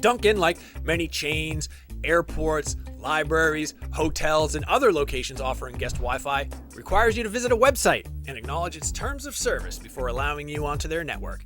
Dunkin', like many chains, airports, libraries, hotels, and other locations offering guest Wi-Fi, requires you to visit a website and acknowledge its terms of service before allowing you onto their network.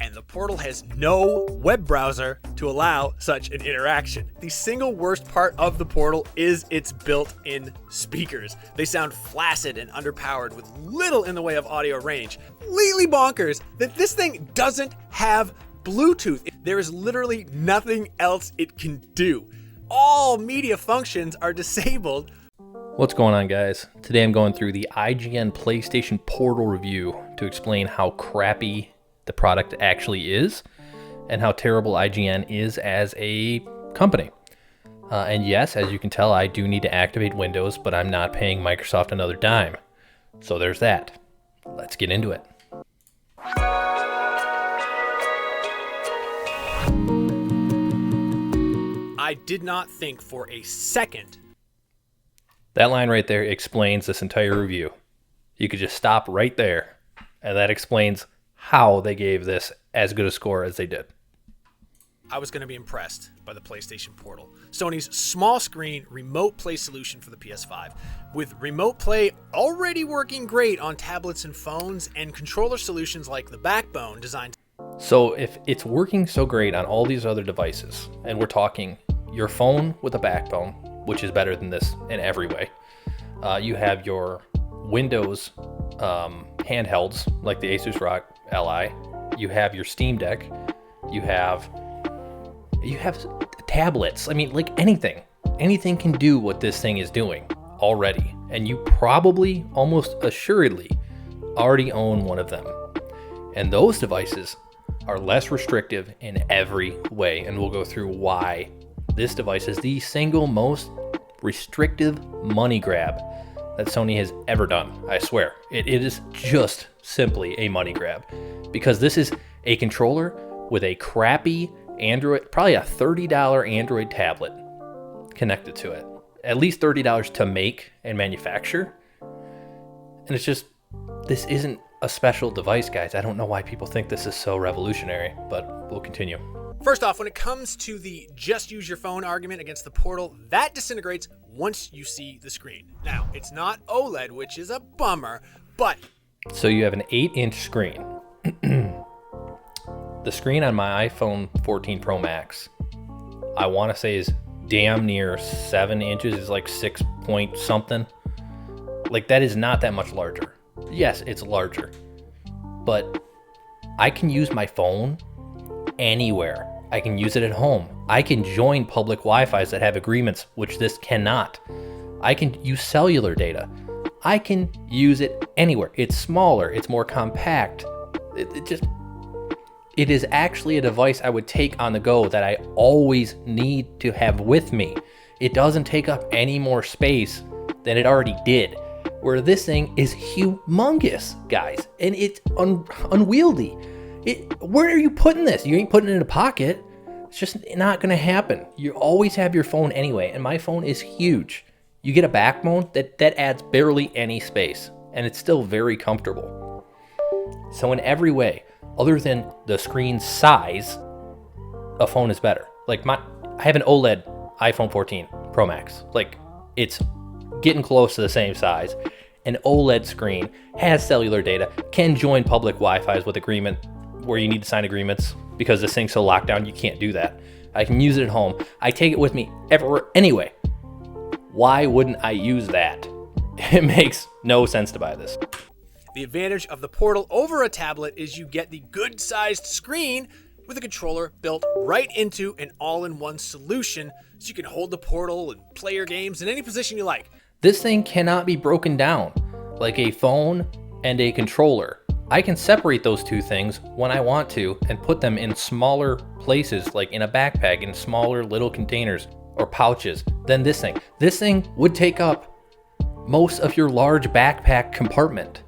And the Portal has no web browser to allow such an interaction. The single worst part of the Portal is its built-in speakers. They sound flaccid and underpowered with little in the way of audio range. Completely bonkers that this thing doesn't have Bluetooth. There is literally nothing else it can do. All media functions are disabled. What's going on, guys? Today I'm going through the IGN PlayStation Portal review to explain how crappy the product actually is and how terrible IGN is as a company. And yes, as you can tell, I do need to activate Windows, but I'm not paying Microsoft another dime. So there's that. Let's get into it. I did not think for a second. That line right there explains this entire review. You could just stop right there, and that explains how they gave this as good a score as they did. I was going to be impressed by the PlayStation Portal, Sony's small screen remote play solution for the PS5. With remote play already working great on tablets and phones, and controller solutions like the Backbone designed. So if it's working so great on all these other devices, and we're talking your phone with a Backbone, which is better than this in every way. You have your Windows handhelds like the Asus ROG Ally. You have your Steamdeck. You have tablets. I mean, like anything can do what this thing is doing already. And you probably, almost assuredly, already own one of them. And those devices are less restrictive in every way. And we'll go through why this device is the single most restrictive money grab that Sony has ever done. I swear, it is just simply a money grab, because this is a controller with a crappy Android, probably a $30 Android tablet connected to it. At least $30 to make and manufacture. And it's just, this isn't a special device, guys. I don't know why people think this is so revolutionary, but we'll continue. First off, when it comes to the just use your phone argument against the Portal, that disintegrates once you see the screen. Now, it's not OLED, which is a bummer, but... So you have an 8-inch screen. The screen on my iPhone 14 Pro Max, I want to say is damn near 7 inches, is like 6 point something. Like, that is not that much larger. Yes, it's larger, but I can use my phone anywhere. I can use it at home. I can join public Wi-Fis that have agreements, which this cannot. I can use cellular data. I can use it anywhere. It's smaller. It's more compact. It is actually a device I would take on the go that I always need to have with me. It doesn't take up any more space than it already did. Where this thing is humongous, guys, and it's unwieldy. Where are you putting this? You ain't putting it in a pocket. It's just not going to happen. You always have your phone anyway, and my phone is huge. You get a Backbone, that adds barely any space, and it's still very comfortable. So in every way, other than the screen size, a phone is better. Like I have an OLED iPhone 14 Pro Max. Like, it's getting close to the same size. An OLED screen has cellular data, can join public Wi-Fis with agreement where you need to sign agreements, because this thing's so locked down you can't do that. I can use it at home. I take it with me everywhere anyway. Why wouldn't I use that? It makes no sense to buy this. The advantage of the Portal over a tablet is you get the good-sized screen with a controller built right into an all-in-one solution, so you can hold the Portal and play your games in any position you like. This thing cannot be broken down like a phone and a controller. I can separate those two things when I want to and put them in smaller places, like in a backpack, in smaller little containers or pouches than this thing. This thing would take up most of your large backpack compartment.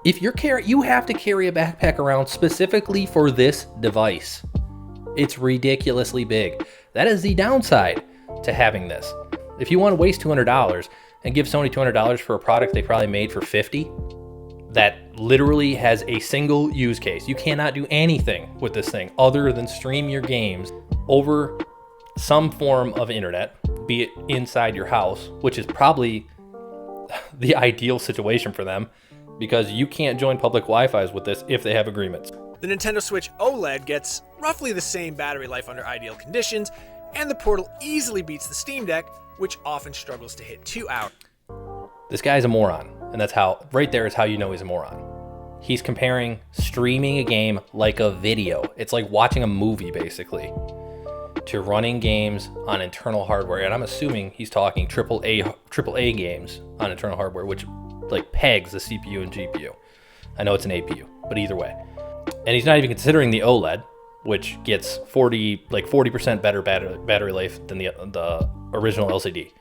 If you have to carry a backpack around specifically for this device. It's ridiculously big. That is the downside to having this. If you want to waste $200 and give Sony $200 for a product they probably made for $50, that literally has a single use case. You cannot do anything with this thing other than stream your games over some form of internet, be it inside your house, which is probably the ideal situation for them because you can't join public Wi-Fi's with this if they have agreements. The Nintendo Switch OLED gets roughly the same battery life under ideal conditions, and the Portal easily beats the Steamdeck, which often struggles to hit 2 hours. This guy's a moron, and that's how, right there is how you know he's a moron. He's comparing streaming a game like a video. It's like watching a movie, basically, to running games on internal hardware. And I'm assuming he's talking AAA games on internal hardware, which like pegs the CPU and GPU. I know it's an APU, but either way. And he's not even considering the OLED, which gets 40% better battery life than the original LCD.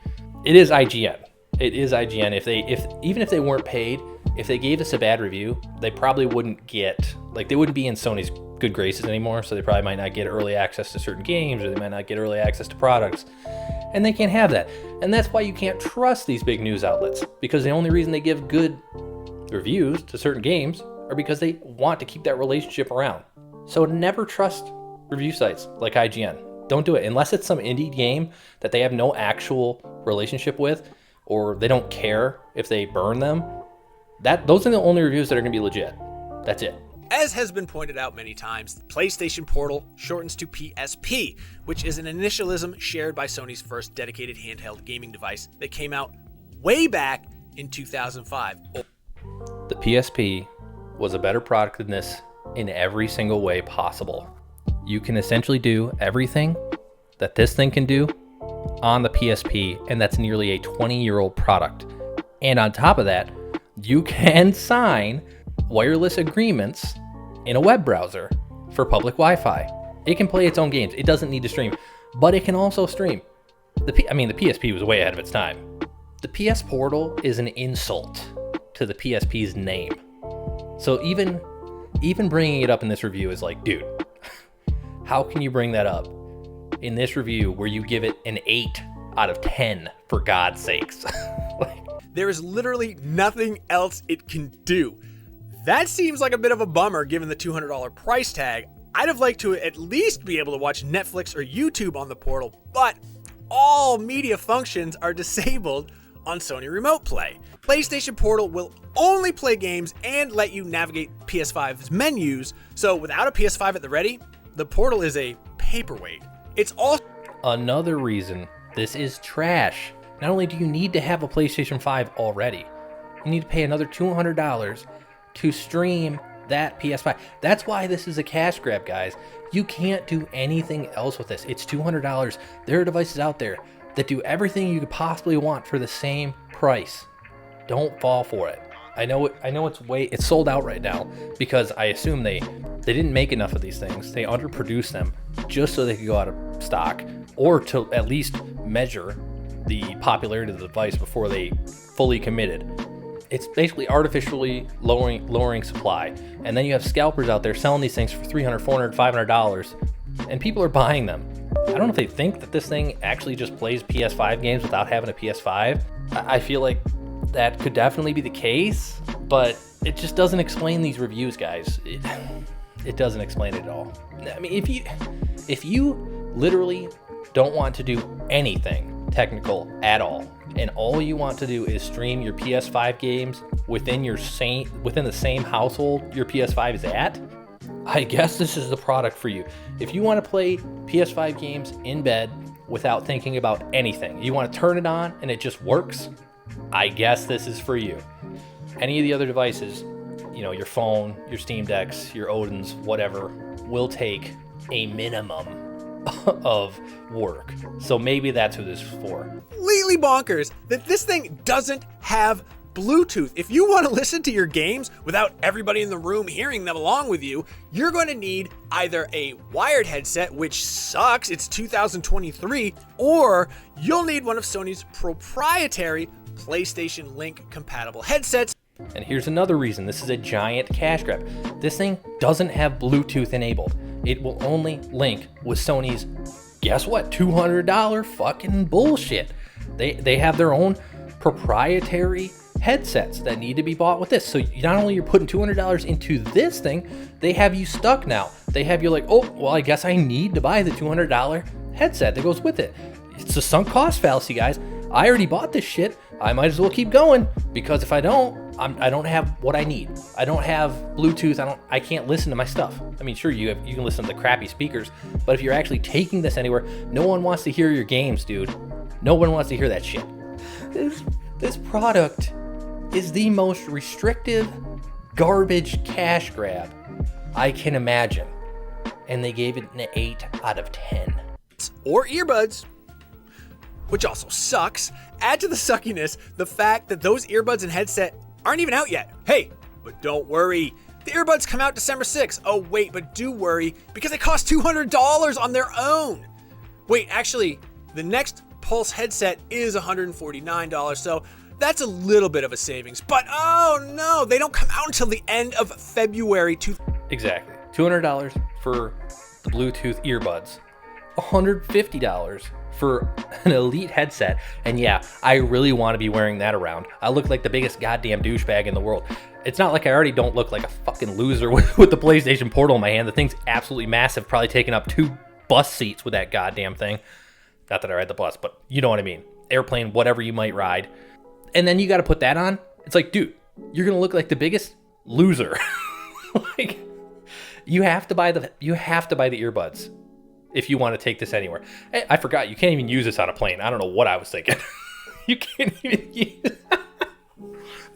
It is IGN. It is IGN. Even if they weren't paid, if they gave us a bad review, they probably wouldn't get, like, they wouldn't be in Sony's good graces anymore. So they probably might not get early access to certain games, or they might not get early access to products, and they can't have that. And that's why you can't trust these big news outlets, because the only reason they give good reviews to certain games are because they want to keep that relationship around. So never trust review sites like IGN. Don't do it unless it's some indie game that they have no actual relationship with, or they don't care if they burn them. Those are the only reviews that are going to be legit. That's it. As has been pointed out many times, the PlayStation Portal shortens to PSP, which is an initialism shared by Sony's first dedicated handheld gaming device that came out way back in 2005. The PSP was a better product than this in every single way possible. You can essentially do everything that this thing can do on the PSP, and that's nearly a 20-year-old product. And on top of that, you can sign wireless agreements in a web browser for public Wi-Fi. It can play its own games. It doesn't need to stream, but it can also stream. The PSP was way ahead of its time. The PS Portal is an insult to the PSP's name. So even bringing it up in this review is like, dude, how can you bring that up in this review where you give it an 8 out of 10, for God's sakes? There is literally nothing else it can do. That seems like a bit of a bummer given the $200 price tag. I'd have liked to at least be able to watch Netflix or YouTube on the Portal, but all media functions are disabled on Sony Remote Play. PlayStation Portal will only play games and let you navigate PS5's menus, so without a PS5 at the ready, the Portal is a paperweight. It's also another reason this is trash. Not only do you need to have a PlayStation 5 already, you need to pay another $200 to stream that PS5. That's why this is a cash grab, guys. You can't do anything else with this. It's $200. There are devices out there that do everything you could possibly want for the same price. Don't fall for it. I know it's sold out right now because I assume they didn't make enough of these things. They underproduced them just so they could go out of stock, or to at least measure the popularity of the device before they fully committed. It's basically artificially lowering supply. And then you have scalpers out there selling these things for $300, $400, $500, and people are buying them. I don't know if they think that this thing actually just plays PS5 games without having a PS5. I feel like that could definitely be the case, but it just doesn't explain these reviews, guys. It doesn't explain it at all. I mean, if you literally don't want to do anything technical at all, and all you want to do is stream your PS5 games within the same household your PS5 is at, I guess this is the product for you. If you want to play PS5 games in bed without thinking about anything, you want to turn it on and it just works, I guess this is for you. Any of the other devices, your phone, your Steam Decks, your Odins, whatever, will take a minimum of work. So maybe that's who this is for. Completely bonkers that this thing doesn't have Bluetooth. If you want to listen to your games without everybody in the room hearing them along with you, you're going to need either a wired headset, which sucks, it's 2023, or you'll need one of Sony's proprietary PlayStation Link compatible headsets. And here's another reason this is a giant cash grab. This thing doesn't have Bluetooth enabled. It will only link with Sony's, guess what, $200 fucking bullshit. They have their own proprietary headsets that need to be bought with this. So not only you're putting $200 into this thing, they have you stuck now. They have you like, oh, well, I guess I need to buy the $200 headset that goes with it. It's a sunk cost fallacy, guys. I already bought this shit. I might as well keep going, because if I don't, I don't have what I need. I don't have Bluetooth. I can't listen to my stuff. I mean, sure, you can listen to the crappy speakers, but if you're actually taking this anywhere, no one wants to hear your games, dude. No one wants to hear that shit. This product is the most restrictive garbage cash grab I can imagine, and they gave it an 8 out of 10. Or earbuds, which also sucks. Add to the suckiness the fact that those earbuds and headset aren't even out yet. Hey, but don't worry. The earbuds come out December 6th. Oh wait, but do worry, because they cost $200 on their own. Wait, actually, the next Pulse headset is $149, so that's a little bit of a savings. But oh no, they don't come out until the end of February. Exactly. $200 for the Bluetooth earbuds. $150 for an Elite headset. And yeah, I really want to be wearing that around. I look like the biggest goddamn douchebag in the world. It's not like I already don't look like a fucking loser with the PlayStation Portal in my hand. The thing's absolutely massive, probably taking up 2 bus seats with that goddamn thing. Not that I ride the bus, but you know what I mean. Airplane, whatever you might ride. And then you got to put that on. It's like, dude, you're going to look like the biggest loser. Like, you have to buy the earbuds if you want to take this anywhere. Hey, I forgot, you can't even use this on a plane. I don't know what I was thinking. You can't even use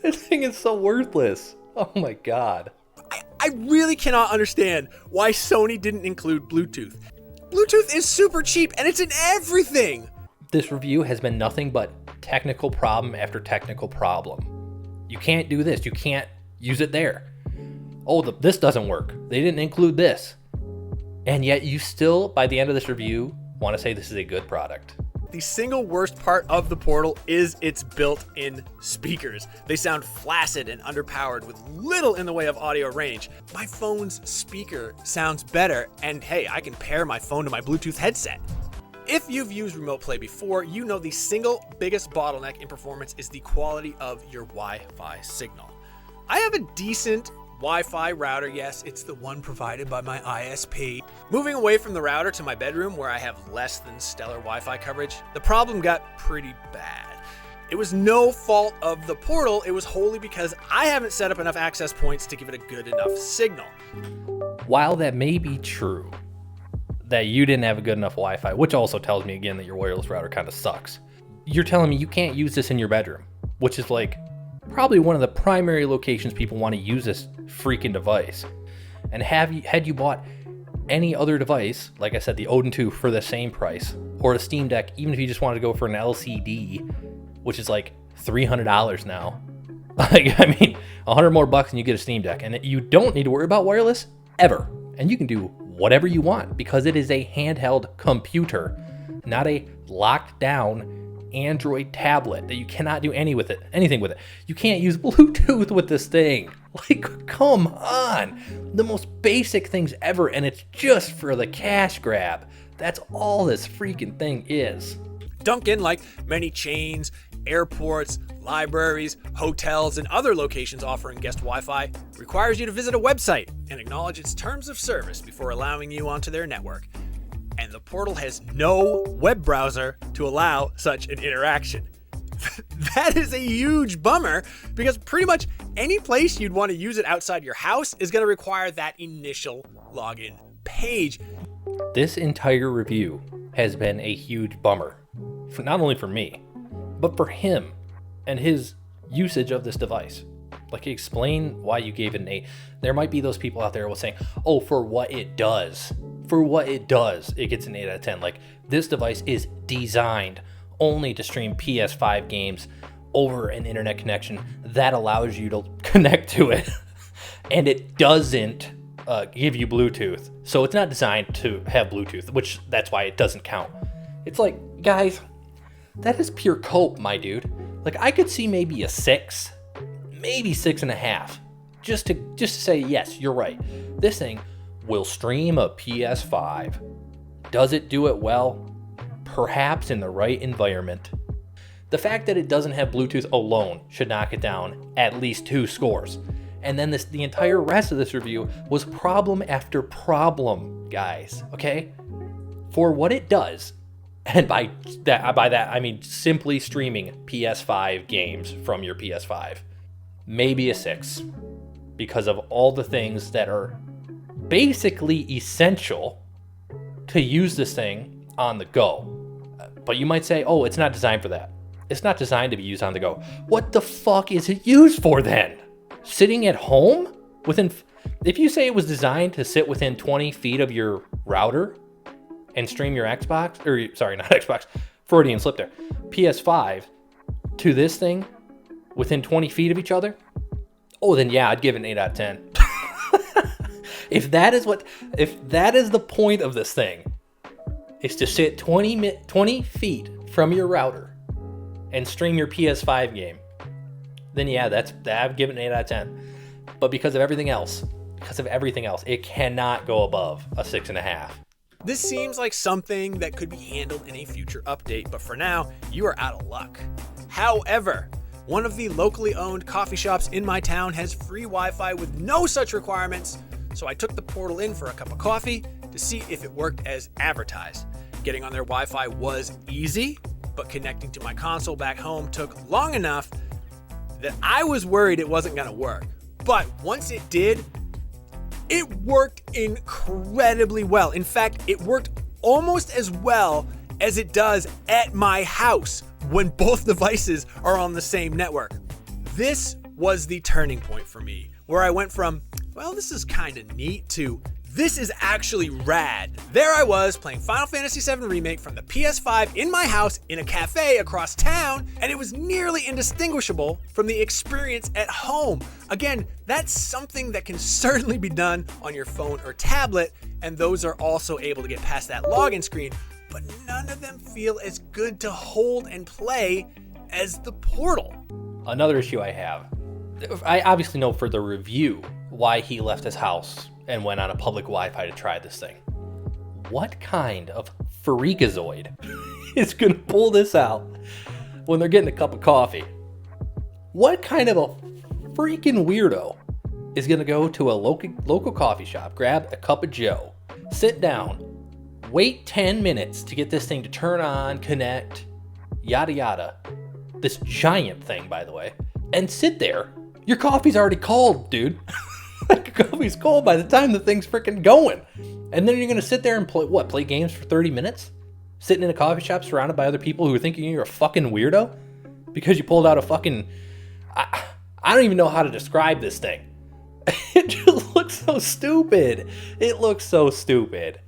this thing is so worthless. Oh my god. I really cannot understand why Sony didn't include Bluetooth. Bluetooth is super cheap and it's in everything. This review has been nothing but technical problem after technical problem. You can't do this. You can't use it there. Oh, this doesn't work. They didn't include this. And yet you still, by the end of this review, want to say this is a good product. The single worst part of the Portal is its built-in speakers. They sound flaccid and underpowered with little in the way of audio range. My phone's speaker sounds better, and hey, I can pair my phone to my Bluetooth headset. If you've used Remote Play before, you know the single biggest bottleneck in performance is the quality of your Wi-Fi signal. I have a decent Wi-Fi router, yes, it's the one provided by my ISP. Moving away from the router to my bedroom where I have less than stellar Wi-Fi coverage, the problem got pretty bad. It was no fault of the Portal, it was wholly because I haven't set up enough access points to give it a good enough signal. While that may be true, that you didn't have a good enough Wi-Fi, which also tells me again that your wireless router kind of sucks. You're telling me you can't use this in your bedroom, which is like probably one of the primary locations people want to use this freaking device. And had you bought any other device, like I said, the Odin 2 for the same price, or a Steamdeck, even if you just wanted to go for an LCD, which is like $300 now. Like, I mean, $100 more bucks and you get a Steam Deck, and you don't need to worry about wireless ever. And you can do whatever you want because it is a handheld computer, not a locked down Android tablet that you cannot do anything with it. You can't use Bluetooth with this thing. Like, come on. The most basic things ever, and it's just for the cash grab. That's all this freaking thing is. Dunkin', like many chains, airports, libraries, hotels, and other locations offering guest Wi-Fi, requires you to visit a website and acknowledge its terms of service before allowing you onto their network. And the Portal has no web browser to allow such an interaction. That is a huge bummer because pretty much any place you'd want to use it outside your house is going to require that initial login page. This entire review has been a huge bummer, not only for me, but for him and his usage of this device. Like, explain why you gave it an 8. There might be those people out there who will say, oh, for what it does. For what it does, it gets an 8 out of 10. Like, this device is designed only to stream PS5 games over an internet connection that allows you to connect to it. And it doesn't give you Bluetooth. So it's not designed to have Bluetooth, which that's why it doesn't count. It's like, guys, that is pure cope, my dude. Like, I could see maybe a 6, maybe 6.5, just to say, yes, you're right. This thing will stream a PS5. Does it do it well? Perhaps in the right environment. The fact that it doesn't have Bluetooth alone should knock it down at least 2 scores. And then the entire rest of this review was problem after problem, guys, okay? For what it does, and by that I mean simply streaming PS5 games from your PS5, maybe a 6, because of all the things that are basically essential to use this thing on the go. But you might say, oh, it's not designed for that. It's not designed to be used on the go. What the fuck is it used for then? Sitting at home? If you say it was designed to sit within 20 feet of your router and stream your Xbox, or sorry, not Xbox, Freudian slip there, PS5 to this thing within 20 feet of each other, oh, then yeah, I'd give it an 8 out of 10. If that is the point of this thing, is to sit 20 feet from your router and stream your PS5 game, then yeah, I'd give it an 8 out of 10. But because of everything else, it cannot go above a 6.5. This seems like something that could be handled in a future update, but for now, you are out of luck. However, one of the locally owned coffee shops in my town has free Wi-Fi with no such requirements, so I took the Portal in for a cup of coffee to see if it worked as advertised. Getting on their Wi-Fi was easy, but connecting to my console back home took long enough that I was worried it wasn't going to work. But once it did, it worked incredibly well. In fact, it worked almost as well as it does at my house when both devices are on the same network. This was the turning point for me, where I went from, well, this is kind of neat, to this is actually rad. There I was playing Final Fantasy VII Remake from the PS5 in my house in a cafe across town, and it was nearly indistinguishable from the experience at home. Again, that's something that can certainly be done on your phone or tablet, and those are also able to get past that login screen, but none of them feel as good to hold and play as the Portal. Another issue I have, I obviously know for the review why he left his house and went on a public Wi-Fi to try this thing. What kind of freakazoid is gonna pull this out when they're getting a cup of coffee? What kind of a freaking weirdo is gonna go to a local coffee shop, grab a cup of joe, sit down, wait 10 minutes to get this thing to turn on, connect, yada yada, this giant thing, by the way, and sit there? Your coffee's already cold, dude. Like, coffee's cold by the time the thing's freaking going. And then you're gonna sit there and play games for 30 minutes? Sitting in a coffee shop surrounded by other people who are thinking you're a fucking weirdo? Because you pulled out a fucking... I don't even know how to describe this thing. It just looks so stupid. It looks so stupid.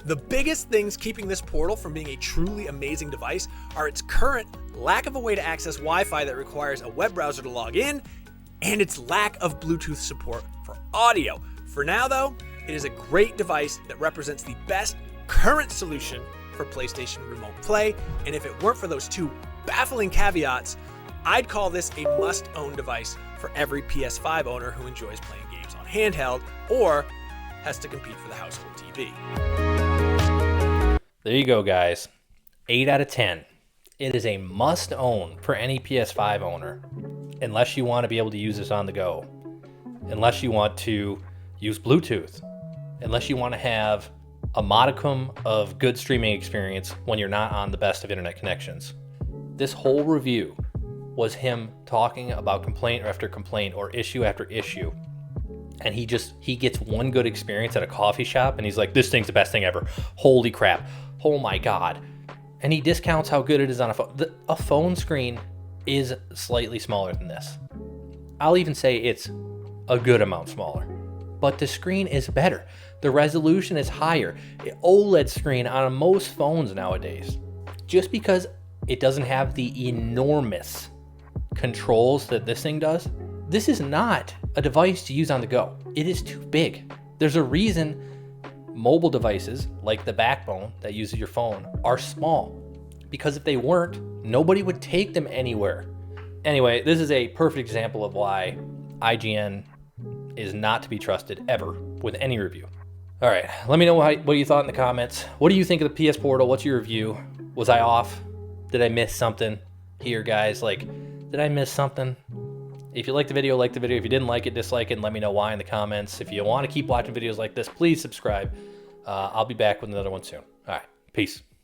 The biggest things keeping this Portal from being a truly amazing device are its current lack of a way to access Wi-Fi that requires a web browser to log in, and its lack of Bluetooth support for audio. For now, though, it is a great device that represents the best current solution for PlayStation Remote Play, and if it weren't for those 2 baffling caveats, I'd call this a must-own device for every PS5 owner who enjoys playing games on handheld or has to compete for the household TV. There you go, guys. 8 out of 10. It is a must-own for any PS5 owner, unless you want to be able to use this on the go, unless you want to use Bluetooth, unless you want to have a modicum of good streaming experience when you're not on the best of internet connections. This whole review was him talking about complaint after complaint or issue after issue, and he gets one good experience at a coffee shop and he's like, this thing's the best thing ever. Holy crap. Oh my God. And he discounts how good it is on a phone. A phone screen is slightly smaller than this. I'll even say it's a good amount smaller. But the screen is better. The resolution is higher. An OLED screen on most phones nowadays. Just because it doesn't have the enormous controls that this thing does, this is not a device to use on the go. It is too big. There's a reason mobile devices, like the backbone that uses your phone, are small. Because if they weren't, nobody would take them anywhere. Anyway, this is a perfect example of why IGN is not to be trusted ever with any review. All right, let me know what you thought in the comments. What do you think of the PS Portal? What's your review? Was I off? Did I miss something? here, guys. Like, did I miss something? If you liked the video, like the video. If you didn't like it, dislike it, and let me know why in the comments. If you want to keep watching videos like this, please subscribe. I'll be back with another one soon. All right, peace.